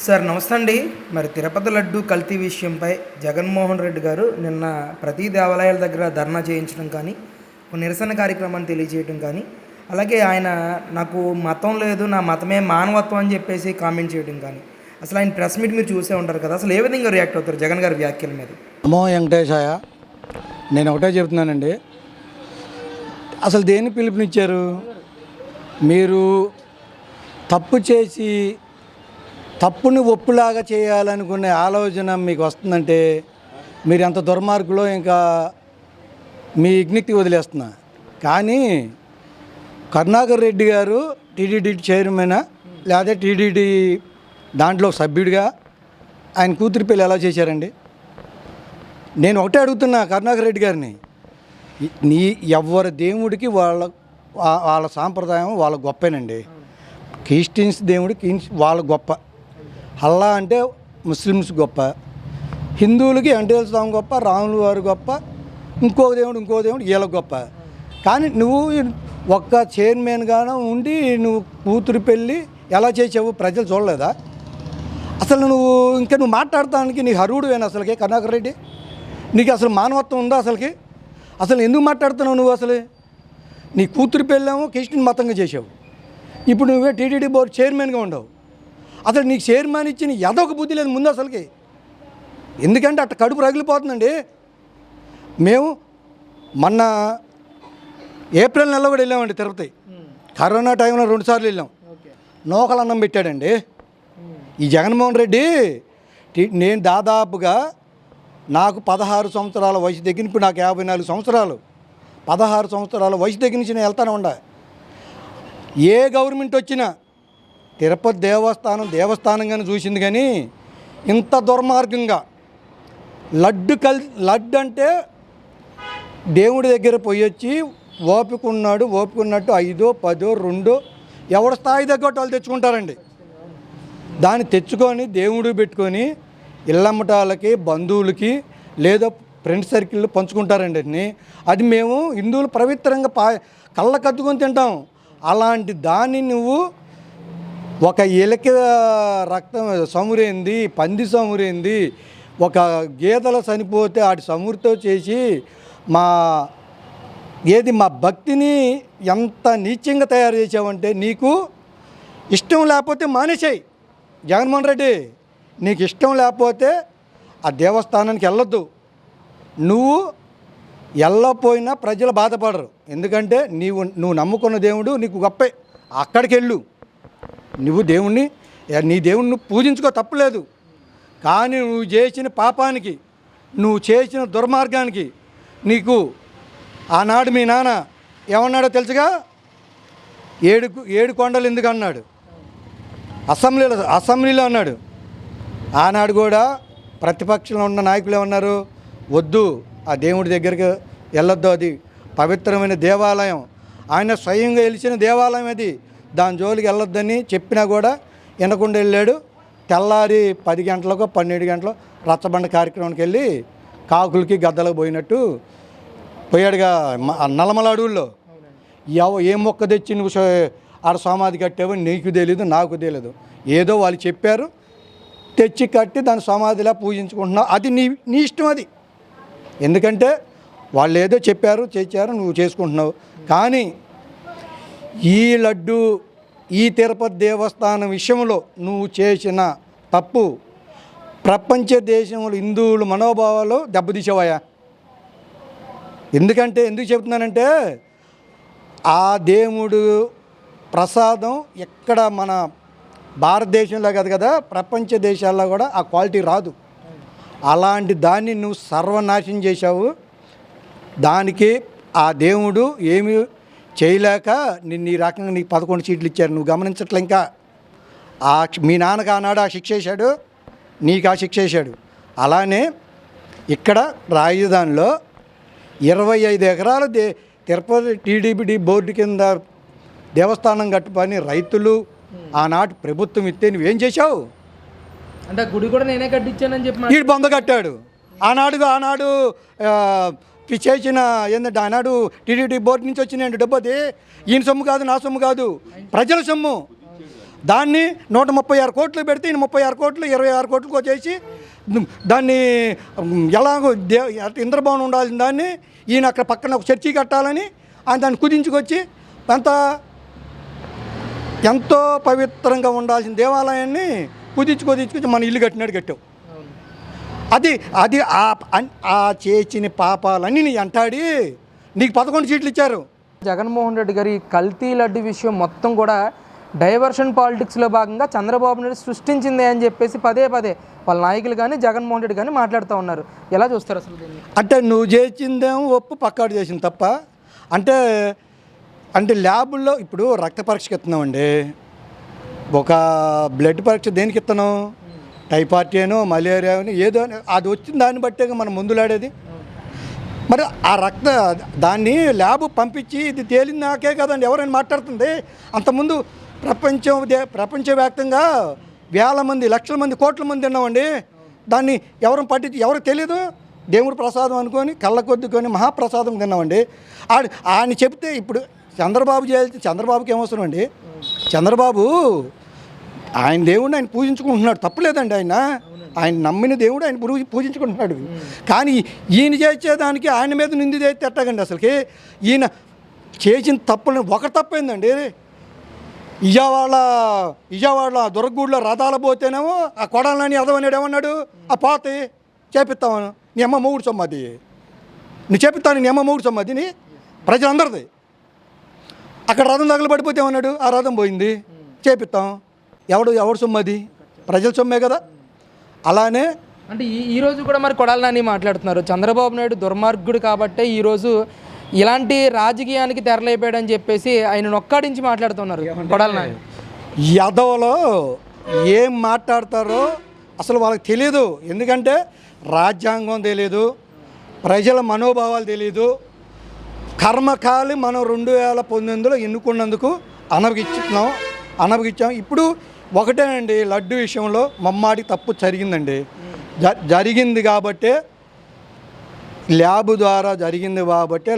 Sir నమస్తే అండి. మరి తిరుపతి లడ్డు కల్తీ విషయంపై జగన్మోహన్ రెడ్డి గారు నిన్న ప్రతి దేవాలయాల దగ్గర ధర్నా చేయించడం కానీ, ఒక నిరసన కార్యక్రమాన్ని తెలియజేయడం కానీ, అలాగే ఆయన నాకు మతం లేదు, నా మతమే మానవత్వం అని చెప్పేసి కామెంట్ చేయడం కానీ, అసలు ఆయన ప్రెస్ మీట్ మీరు చూసే ఉంటారు కదా, అసలు ఏ విధంగా రియాక్ట్ అవుతారు జగన్ గారి వ్యాఖ్యల మీద? నమో వెంకటేశాయ. నేను ఒకటే చెప్తున్నానండి, అసలు దేన్ని పిలుపునిచ్చారు? మీరు తప్పు చేసి తప్పుని ఒప్పులాగా చేయాలనుకునే ఆలోచన మీకు వస్తుందంటే మీరు ఎంత దుర్మార్గులో ఇంకా మీ విజ్ఞప్తి వదిలేస్తున్నా. కానీ కరుణాకర్ రెడ్డి గారు టీటీడీ చైర్మన్ లేదా టీటీడీ దాంట్లో సభ్యుడిగా ఆయన కూతురి పెళ్ళి ఎలా చేశారండి? నేను ఒకటే అడుగుతున్నా కరుణాకర్ రెడ్డి గారిని, నీ ఎవరి దేవుడికి వాళ్ళ సాంప్రదాయం వాళ్ళ గొప్పేనండి. క్రిస్టియన్స్ దేవుడికి వాళ్ళ గొప్ప, అల్లా అంటే ముస్లిమ్స్ గొప్ప, హిందువులకి వెంకటేశ్వర స్వామి గొప్ప, రాములు వారు గొప్ప, ఇంకో దేవుడు వీళ్ళకి గొప్ప. కానీ నువ్వు ఒక్క చైర్మన్గానే ఉండి నువ్వు కూతురు పెళ్ళి ఎలా చేసావు? ప్రజలు చూడలేదా? అసలు నువ్వు మాట్లాడటానికి నీకు అర్హుడువేనా అసలుకి కరుణాకర్ రెడ్డి? నీకు అసలు మానవత్వం ఉందా అసలుకి? అసలు ఎందుకు మాట్లాడుతున్నావు నువ్వు? అసలు నీ కూతురు పెళ్ళామో క్రిస్టియన్ మతంగా చేసావు, ఇప్పుడు నువ్వే టీటీడీ బోర్డు చైర్మన్గా ఉండవు. అసలు నీకు చైర్మన్ ఇచ్చిన ఎదొక బుద్ధి లేదు ముందు అసలుకి. ఎందుకంటే అట్ట కడుపు రగిలిపోతుందండి. మేము మొన్న ఏప్రిల్ నెలలో కూడా వెళ్ళామండి తిరుపతి. కరోనా టైంలో 2 సార్లు వెళ్ళాం. నూకలు అన్నం పెట్టాడండి ఈ జగన్మోహన్ రెడ్డి. నేను దాదాపుగా నాకు 16 సంవత్సరాల వయసు దగ్గర, ఇప్పుడు నాకు 54 సంవత్సరాలు, 16 సంవత్సరాల వయసు దగ్గర నుంచి నేను వెళ్తానే ఉండా. ఏ గవర్నమెంట్ వచ్చినా తిరుపతి దేవస్థానంగానే చూసింది, కానీ ఇంత దుర్మార్గంగా లడ్డు అంటే దేవుడి దగ్గర పోయి వచ్చి ఓపికన్నట్టు 5, 10, 2 ఎవరి స్థాయి తగ్గట్టు వాళ్ళు తెచ్చుకుంటారండి. దాన్ని తెచ్చుకొని దేవుడు పెట్టుకొని ఇళ్ళమ్మటాలకి, బంధువులకి, లేదా ఫ్రెండ్ సర్కిల్లో పంచుకుంటారండి. అది మేము హిందువులు పవిత్రంగా కళ్ళ కత్తుకొని తింటాం. అలాంటి దాన్ని నువ్వు ఒక ఎలక రక్తం సమురేంది, పంది సమురేంది, ఒక గేదెల చనిపోతే ఆటి సమురితో చేసి మా భక్తిని ఎంత నీచంగా తయారు చేసావంటే, నీకు ఇష్టం లేకపోతే మానేసాయి జగన్మోహన్ రెడ్డి. నీకు ఇష్టం లేకపోతే ఆ దేవస్థానానికి వెళ్ళొద్దు. నువ్వు వెళ్ళకపోయినా ప్రజలు బాధపడరు, ఎందుకంటే నువ్వు నమ్ముకున్న దేవుడు నీకు గొప్పే. అక్కడికి వెళ్ళు, నువ్వు నీ దేవుణ్ణి పూజించుకో, తప్పులేదు. కానీ నువ్వు చేసిన పాపానికి, నువ్వు చేసిన దుర్మార్గానికి నీకు ఆనాడు మీ నాన్న ఏమన్నాడో తెలుసుగా? 7 కొండలు ఎందుకు అన్నాడు? అసెంబ్లీలో అన్నాడు. ఆనాడు కూడా ప్రతిపక్షంలో ఉన్న నాయకులు ఏమన్నారు? వద్దు, ఆ దేవుడి దగ్గరికి వెళ్ళొద్దు, అది పవిత్రమైన దేవాలయం, ఆయన స్వయంగా వెలిసిన దేవాలయం, అది దాని జోలికి వెళ్ళొద్దని చెప్పినా కూడా వినకుండా వెళ్ళాడు. తెల్లారి 10 గంటలకు 12 గంటలు రచ్చబండ కార్యక్రమానికి వెళ్ళి కాకులకి గద్దలకు పోయినట్టు పోయాడుగా నల్లమల అడవుల్లో. ఏ మొక్క తెచ్చి నువ్వు ఆడ సమాధి కట్టావో నీకు తెలీదు, నాకు తెలీదు. ఏదో వాళ్ళు చెప్పారు, తెచ్చి కట్టి దాని సమాధిలా పూజించుకుంటున్నావు. అది నీ ఇష్టం. అది ఎందుకంటే వాళ్ళు ఏదో చెప్పారు, చేశారు, నువ్వు చేసుకుంటున్నావు. కానీ ఈ లడ్డు, ఈ తిరుపతి దేవస్థానం విషయంలో నువ్వు చేసిన తప్పు ప్రపంచ దేశంలో హిందువుల మనోభావాలు దెబ్బతీసేవాయా? ఎందుకు చెప్తున్నానంటే, ఆ దేవుడు ప్రసాదం ఎక్కడ మన భారతదేశంలో కాదు కదా, ప్రపంచ దేశాల్లో కూడా ఆ క్వాలిటీ రాదు. అలాంటి దాన్ని నువ్వు సర్వనాశనం చేశావు. దానికి ఆ దేవుడు ఏమి చేయలేక నిన్ను ఈ రకంగా నీకు 11 సీట్లు ఇచ్చారు. నువ్వు గమనించట్లే. ఇంకా మీ నాన్నకు ఆనాడు ఆ శిక్ష వేశాడు, నీకు ఆ శిక్ష వేశాడు. అలానే ఇక్కడ రాజధానిలో 25 ఎకరాలు తిరుపతి టీటీడీ బోర్డు కింద దేవస్థానం కట్టుపని రైతులు ఆనాటి ప్రభుత్వం ఇస్తే నువ్వేం చేశావు? అంటే గుడి కూడా నేనే కట్టించానని చెప్పి వీడు బొంద కట్టాడు. ఆనాడు చేసిన ఏంటంటే, ఆనాడు టీటీడీ బోర్డు నుంచి వచ్చినాయండి డబ్బు. అది ఈయన సొమ్ము కాదు, నా సొమ్ము కాదు, ప్రజల సొమ్ము. దాన్ని 136 కోట్లు పెడితే ఈయన 36 కోట్లు 26 కోట్లకు వచ్చేసి దాన్ని ఎలాగో ఇంద్రభవనం ఉండాల్సిన దాన్ని ఈయన అక్కడ పక్కన ఒక చర్చి కట్టాలని ఆయన దాన్ని కుదించుకొచ్చి ఎంతో పవిత్రంగా ఉండాల్సిన దేవాలయాన్ని కుదించుకొచ్చి మన ఇల్లు కట్టావు. అది ఆ చేసిన పాపాలన్నీ నీ అంటాడి నీకు 11 సీట్లు ఇచ్చారు. జగన్మోహన్ రెడ్డి గారి కల్తీ లడ్డు విషయం మొత్తం కూడా డైవర్షన్ పాలిటిక్స్లో భాగంగా చంద్రబాబు నాయుడు సృష్టించిందే అని చెప్పేసి పదే వాళ్ళ నాయకులు కానీ జగన్మోహన్ రెడ్డి కానీ మాట్లాడుతూ ఉన్నారు. ఎలా చూస్తారు అసలు దీన్ని? అంటే నువ్వు చేసిందేమో ఒప్పు పక్కాడు చేసింది తప్ప అంటే ల్యాబుల్లో ఇప్పుడు రక్త పరీక్షకి ఇస్తున్నామండి. ఒక బ్లడ్ పరీక్ష దేనికి ఇస్తున్నాం? టైఫాయిడ్ మలేరియా ఏదో అది వచ్చిన దాన్ని బట్టే మనం మందులాడేది. మరి ఆ దాన్ని ల్యాబ్ పంపించి ఇది తేలినాకే కదండి ఎవరైనా మాట్లాడుతుంది. అంతకుముందు ప్రపంచవ్యాప్తంగా వేల మంది లక్షల మంది కోట్ల మంది తిన్నామండి. దాన్ని ఎవరికి తెలియదు. దేవుడు ప్రసాదం అనుకొని కళ్ళ కొద్దుకొని మహాప్రసాదం తిన్నామండి. ఆయన చెప్తే ఇప్పుడు చంద్రబాబుకి ఏమవసరం అండి? చంద్రబాబు ఆయన దేవుడిని ఆయన పూజించుకుంటున్నాడు, తప్పులేదండి. ఆయన నమ్మిన దేవుడు ఆయన పూజించుకుంటున్నాడు. కానీ ఈయన చేసేదానికి ఆయన మీద నింది చేస్తే ఎట్టగండి? అసలుకి ఈయన చేసిన తప్పులు ఒక తప్పైందండి. ఇజావాడ దొరగూడలో రథాల పోతేనేమో ఆ కొడాలని అదవన్నాడు. ఏమన్నాడు? ఆ పోతే చేపిస్తాను నీ అమ్మ మూడు సొమ్మది, నీ చేపిస్తాను నీ అమ్మ మూడు సొమ్మదిని ప్రజలందరిది. అక్కడ రథం తగలబడిపోతే ఏమన్నాడు? ఆ రథం పోయింది, చేపిస్తాం. ఎవడు సొమ్మది? ప్రజల సొమ్మే కదా. అలానే అంటే ఈరోజు కూడా మరి కొడాలి నాని మాట్లాడుతున్నారు, చంద్రబాబు నాయుడు దుర్మార్గుడు కాబట్టే ఈరోజు ఇలాంటి రాజకీయానికి తెరలేపాడని చెప్పేసి ఆయన నొక్కాడించి మాట్లాడుతున్నారు కొడాలి నాని. యాదవ్లో ఏం మాట్లాడతారో అసలు వాళ్ళకి తెలియదు. ఎందుకంటే రాజ్యాంగం తెలియదు, ప్రజల మనోభావాలు తెలియదు. కర్మకాలి మనం 2019లో ఎన్నుకున్నందుకు అనవగిచ్చాం. ఇప్పుడు ఒకటేనండి, లడ్డు విషయంలో మమ్మాడి తప్పు జరిగిందండి. జరిగింది కాబట్టే ల్యాబ్ ద్వారా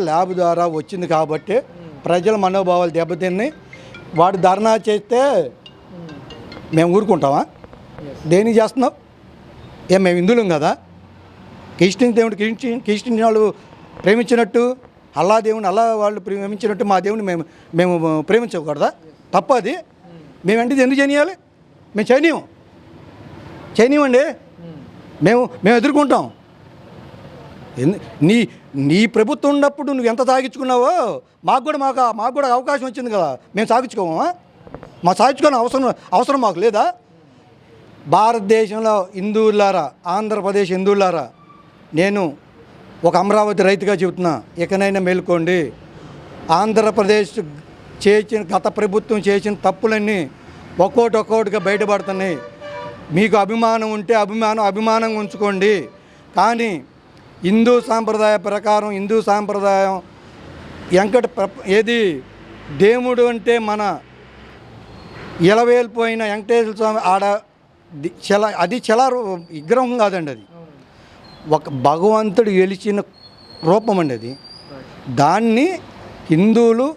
ల్యాబ్ ద్వారా వచ్చింది కాబట్టి ప్రజల మనోభావాలు దెబ్బతిన్నాయి. వాడు ధర్నా చేస్తే మేము ఊరుకుంటామా? దేనికి చేస్తున్నావు? మేము హిందువులం కదా. క్రిస్టియన్ క్రిస్టియన్ వాళ్ళు ప్రేమించినట్టు అల్లా దేవుని వాళ్ళు ప్రేమించినట్టు మా దేవుని మేము ప్రేమించకూడదా? తప్పది. మేమంటే ఎందుకు చేయనియాలి? మేము చేయనివ్వండి. మేము ఎదుర్కొంటాం. నీ ప్రభుత్వం ఉన్నప్పుడు నువ్వు ఎంత సాగించుకున్నావో మాకు కూడా అవకాశం వచ్చింది కదా, మేము సాగించుకోమా? సాగించుకోని అవసరం మాకు లేదా? భారతదేశంలో హిందువులారా, ఆంధ్రప్రదేశ్ హిందువులారా, నేను ఒక అమరావతి రైతుగా చెబుతున్నా, ఇకనైనా మేల్కోండి. ఆంధ్రప్రదేశ్ గత ప్రభుత్వం చేసిన తప్పులన్నీ ఒక్కోటిగా బయటపడుతున్నాయి. మీకు అభిమానం ఉంటే అభిమానంగా ఉంచుకోండి. కానీ హిందూ సాంప్రదాయ ప్రకారం ఏది దేవుడు అంటే మన ఇలవేలిపోయిన వెంకటేశ్వర స్వామి అది విగ్రహం కాదండి. అది ఒక భగవంతుడు గెలిచిన రూపం అండి. అది దాన్ని హిందువులు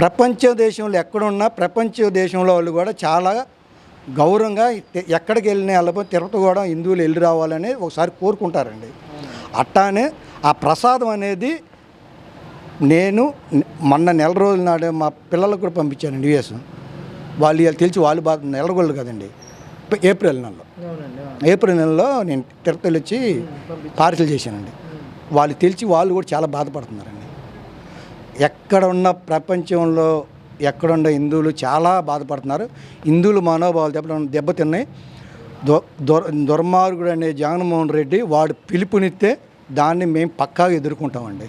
ప్రపంచ దేశంలో వాళ్ళు కూడా చాలా గౌరవంగా ఎక్కడికి వెళ్ళిపోతే తిరుపతి కూడా హిందువులు వెళ్ళి రావాలని ఒకసారి కోరుకుంటారండి. అట్టానే ఆ ప్రసాదం అనేది నేను మొన్న నెల రోజుల నాడు మా పిల్లలకు కూడా పంపించానండి. యుఎస్ వాళ్ళు తెలిసి వాళ్ళు నెల రోజులు కదండి, ఏప్రిల్ నెలలో నేను తిరుపతిలో వచ్చి పార్సల్ చేశానండి. వాళ్ళు తెలిసి వాళ్ళు కూడా చాలా బాధపడుతున్నారండి. ప్రపంచంలో ఎక్కడున్న హిందువులు చాలా బాధపడుతున్నారు. హిందువుల మనోభావాలు దెబ్బతిన్నాయి. దుర్మార్గుడు అనే జగన్మోహన్ రెడ్డి వాడు పిలుపునిస్తే దాన్ని మేము పక్కాగా ఎదుర్కొంటామండి.